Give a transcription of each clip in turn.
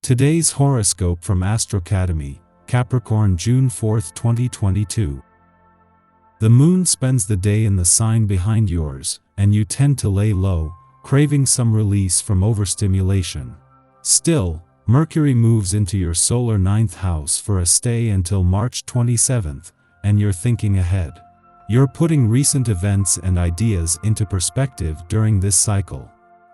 Today's horoscope from Astrocademy, Capricorn June 4, 2022. The moon spends the day in the sign behind yours, and you tend to lay low, craving some release from overstimulation. Still, Mercury moves into your solar 9th house for a stay until March 27th, and you're thinking ahead. You're putting recent events and ideas into perspective during this cycle.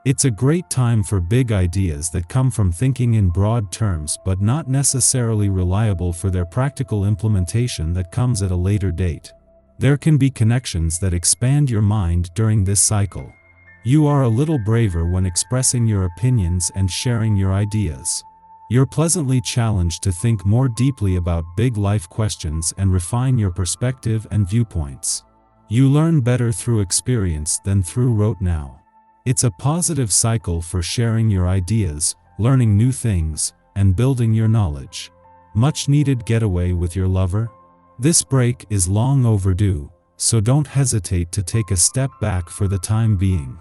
It's a great time for big ideas that come from thinking in broad terms but not necessarily reliable for their practical implementation that comes at a later date. There can be connections that expand your mind during this cycle. You are a little braver when expressing your opinions and sharing your ideas. You're pleasantly challenged to think more deeply about big life questions and refine your perspective and viewpoints. You learn better through experience than through rote now. It's a positive cycle for sharing your ideas, learning new things, and building your knowledge. Much needed getaway with your lover? This break is long overdue, so don't hesitate to take a step back for the time being.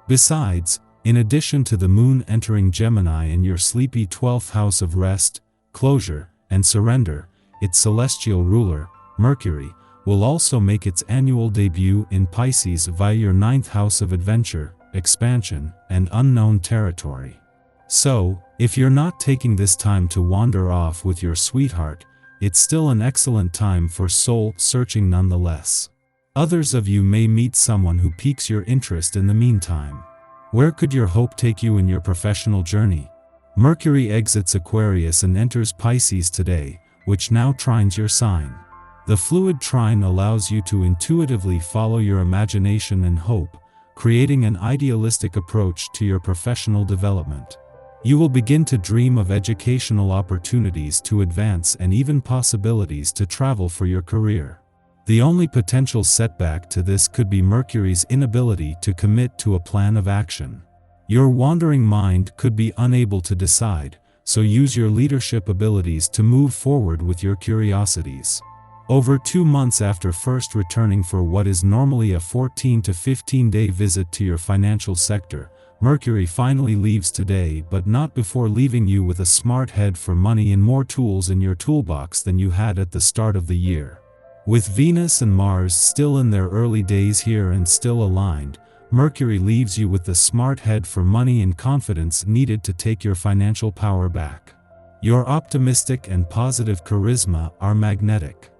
Besides, in addition to the moon entering Gemini in your sleepy 12th house of rest, closure, and surrender, its celestial ruler, Mercury, will also make its annual debut in Pisces via your 9th house of adventure, expansion, and unknown territory. So, if you're not taking this time to wander off with your sweetheart, it's still an excellent time for soul searching nonetheless. Others of you may meet someone who piques your interest in the meantime. Where could your hope take you in your professional journey? Mercury exits Aquarius and enters Pisces today, which now trines your sign. The fluid trine allows you to intuitively follow your imagination and hope, creating an idealistic approach to your professional development. You will begin to dream of educational opportunities to advance and even possibilities to travel for your career. The only potential setback to this could be Mercury's inability to commit to a plan of action. Your wandering mind could be unable to decide, so use your leadership abilities to move forward with your curiosities. Over 2 months after first returning for what is normally a 14 to 15-day visit to your financial sector, Mercury finally leaves today, but not before leaving you with a smart head for money and more tools in your toolbox than you had at the start of the year. With Venus and Mars still in their early days here and still aligned, Mercury leaves you with the smart head for money and confidence needed to take your financial power back. Your optimistic and positive charisma are magnetic.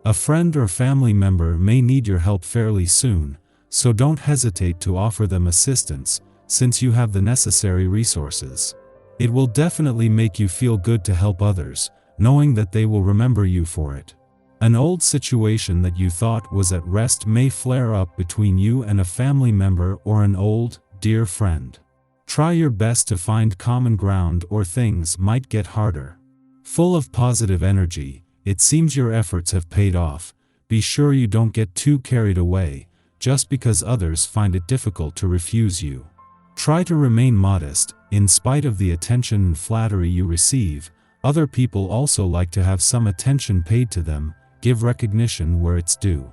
A friend or family member may need your help fairly soon, so don't hesitate to offer them assistance, since you have the necessary resources. It will definitely make you feel good to help others, knowing that they will remember you for it. An old situation that you thought was at rest may flare up between you and a family member or an old, dear friend. Try your best to find common ground or things might get harder. Full of positive energy, it seems your efforts have paid off. Be sure you don't get too carried away, just because others find it difficult to refuse you. Try to remain modest. In spite of the attention and flattery you receive, other people also like to have some attention paid to them. Give recognition where it's due.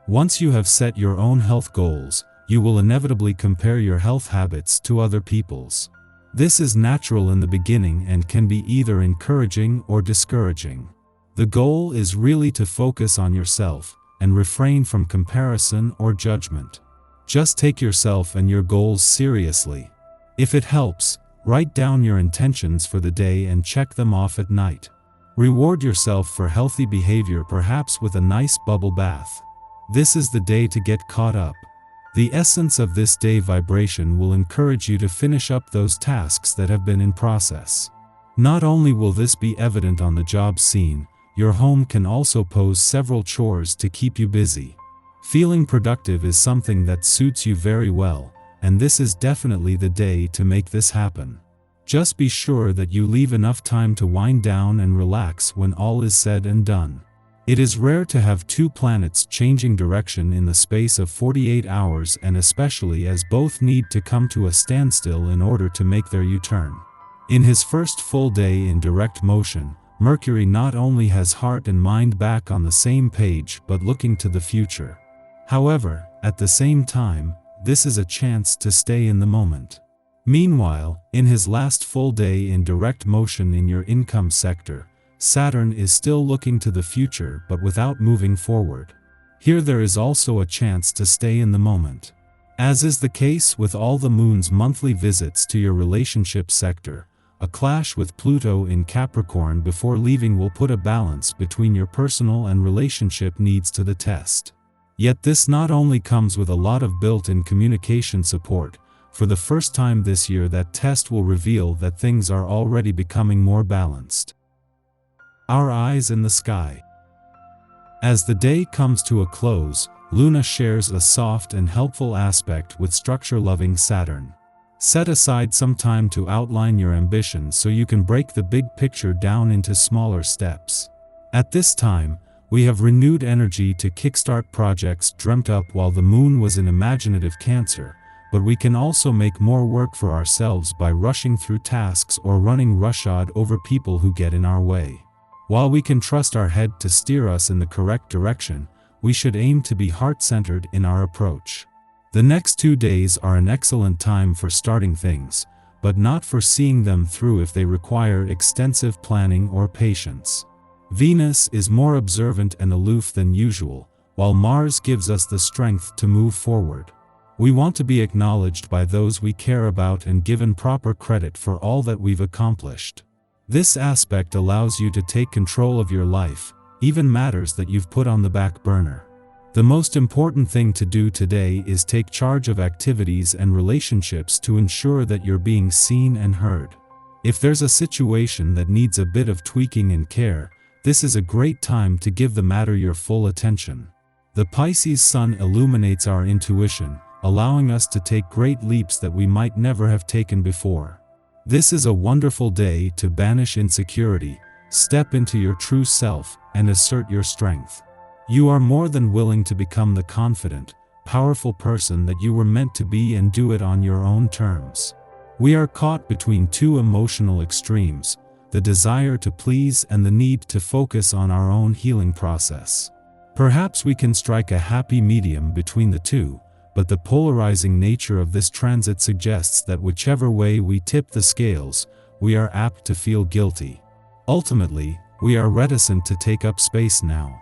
Once you have set your own health goals, you will inevitably compare your health habits to other people's. This is natural in the beginning and can be either encouraging or discouraging. The goal is really to focus on yourself and refrain from comparison or judgment. Just take yourself and your goals seriously. If it helps, write down your intentions for the day and check them off at night. Reward yourself for healthy behavior, perhaps with a nice bubble bath. This is the day to get caught up. The essence of this day vibration will encourage you to finish up those tasks that have been in process. Not only will this be evident on the job scene, your home can also pose several chores to keep you busy. Feeling productive is something that suits you very well, and this is definitely the day to make this happen. Just be sure that you leave enough time to wind down and relax when all is said and done. It is rare to have two planets changing direction in the space of 48 hours, and especially as both need to come to a standstill in order to make their U-turn. In his first full day in direct motion, Mercury not only has heart and mind back on the same page but looking to the future. However, at the same time, this is a chance to stay in the moment. Meanwhile, in his last full day in direct motion in your income sector, Saturn is still looking to the future but without moving forward. Here there is also a chance to stay in the moment. As is the case with all the moon's monthly visits to your relationship sector, a clash with Pluto in Capricorn before leaving will put a balance between your personal and relationship needs to the test. Yet this not only comes with a lot of built-in communication support. For the first time this year, that test will reveal that things are already becoming more balanced. Our eyes in the sky. As the day comes to a close, Luna shares a soft and helpful aspect with structure-loving Saturn. Set aside some time to outline your ambitions so you can break the big picture down into smaller steps. At this time, we have renewed energy to kickstart projects dreamt up while the moon was in imaginative Cancer, but we can also make more work for ourselves by rushing through tasks or running roughshod over people who get in our way. While we can trust our head to steer us in the correct direction, we should aim to be heart-centered in our approach. The next 2 days are an excellent time for starting things, but not for seeing them through if they require extensive planning or patience. Venus is more observant and aloof than usual, while Mars gives us the strength to move forward. We want to be acknowledged by those we care about and given proper credit for all that we've accomplished. This aspect allows you to take control of your life, even matters that you've put on the back burner. The most important thing to do today is take charge of activities and relationships to ensure that you're being seen and heard. If there's a situation that needs a bit of tweaking and care, this is a great time to give the matter your full attention. The Pisces sun illuminates our intuition, allowing us to take great leaps that we might never have taken before. This is a wonderful day to banish insecurity, step into your true self, and assert your strength. You are more than willing to become the confident, powerful person that you were meant to be and do it on your own terms. We are caught between two emotional extremes, the desire to please and the need to focus on our own healing process. Perhaps we can strike a happy medium between the two, but the polarizing nature of this transit suggests that whichever way we tip the scales, we are apt to feel guilty. Ultimately, we are reticent to take up space now.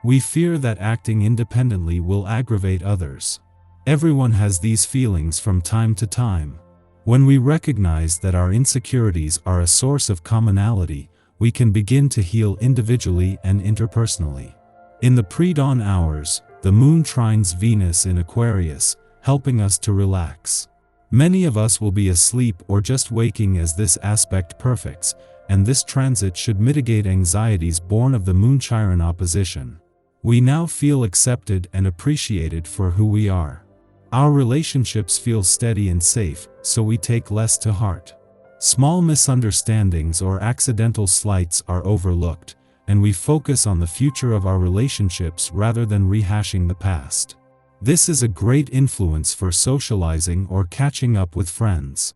We fear that acting independently will aggravate others. Everyone has these feelings from time to time. When we recognize that our insecurities are a source of commonality, we can begin to heal individually and interpersonally. In the pre-dawn hours, the moon trines Venus in Aquarius, helping us to relax. Many of us will be asleep or just waking as this aspect perfects, and this transit should mitigate anxieties born of the Moon-Chiron opposition. We now feel accepted and appreciated for who we are. Our relationships feel steady and safe, so we take less to heart. Small misunderstandings or accidental slights are overlooked, and we focus on the future of our relationships rather than rehashing the past. This is a great influence for socializing or catching up with friends.